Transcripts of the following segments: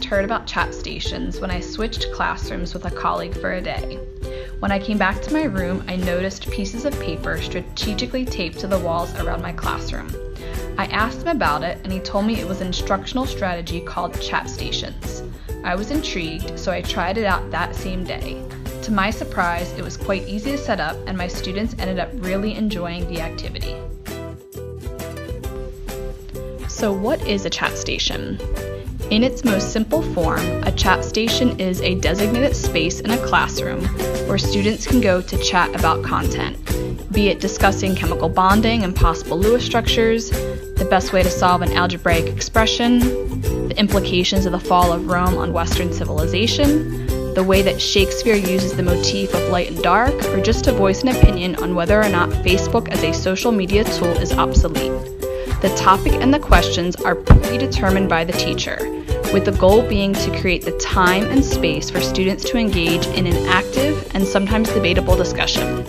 heard about chat stations when I switched classrooms with a colleague for a day. When I came back to my room, I noticed pieces of paper strategically taped to the walls around my classroom. I asked him about it, and he told me it was an instructional strategy called chat stations. I was intrigued, so I tried it out that same day. To my surprise, it was quite easy to set up, and my students ended up really enjoying the activity. So what is a chat station? In its most simple form, a chat station is a designated space in a classroom where students can go to chat about content, be it discussing chemical bonding and possible Lewis structures, the best way to solve an algebraic expression, the implications of the fall of Rome on Western civilization, the way that Shakespeare uses the motif of light and dark, or just to voice an opinion on whether or not Facebook as a social media tool is obsolete. The topic and the questions are predetermined by the teacher, with the goal being to create the time and space for students to engage in an active and sometimes debatable discussion.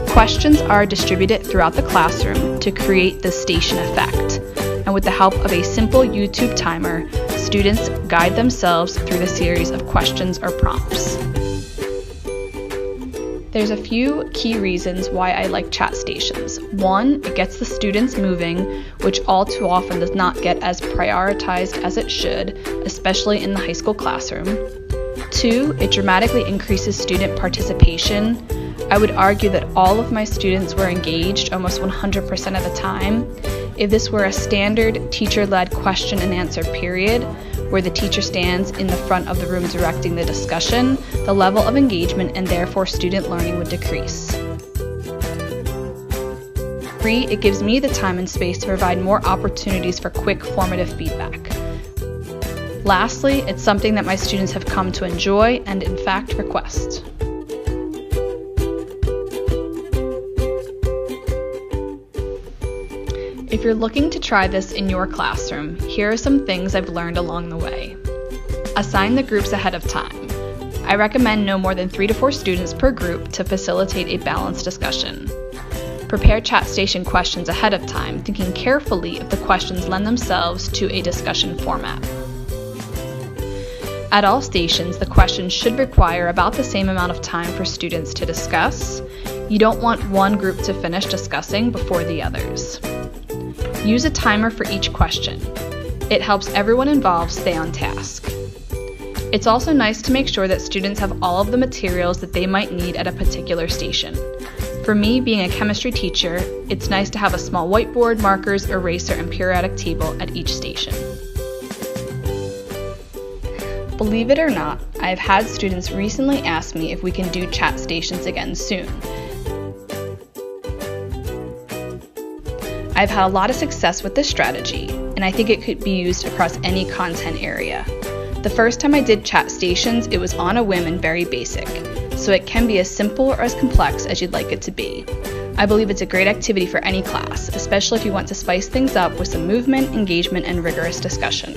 Questions are distributed throughout the classroom to create the station effect, and with the help of a simple YouTube timer, students guide themselves through the series of questions or prompts. There's a few key reasons why I like chat stations. One, it gets the students moving, which all too often does not get as prioritized as it should, especially in the high school classroom. Two, it dramatically increases student participation. I would argue that all of my students were engaged almost 100% of the time. If this were a standard teacher-led question and answer period, where the teacher stands in the front of the room directing the discussion, the level of engagement and therefore student learning would decrease. 3, it gives me the time and space to provide more opportunities for quick formative feedback. Lastly, it's something that my students have come to enjoy and in fact request. If you're looking to try this in your classroom, here are some things I've learned along the way. Assign the groups ahead of time. I recommend no more than 3 to 4 students per group to facilitate a balanced discussion. Prepare chat station questions ahead of time, thinking carefully if the questions lend themselves to a discussion format. At all stations, the questions should require about the same amount of time for students to discuss. You don't want one group to finish discussing before the others. Use a timer for each question. It helps everyone involved stay on task. It's also nice to make sure that students have all of the materials that they might need at a particular station. For me, being a chemistry teacher, it's nice to have a small whiteboard, markers, eraser, and periodic table at each station. Believe it or not, I've had students recently ask me if we can do chat stations again soon. I've had a lot of success with this strategy, and I think it could be used across any content area. The first time I did chat stations, it was on a whim and very basic, so it can be as simple or as complex as you'd like it to be. I believe it's a great activity for any class, especially if you want to spice things up with some movement, engagement, and rigorous discussion.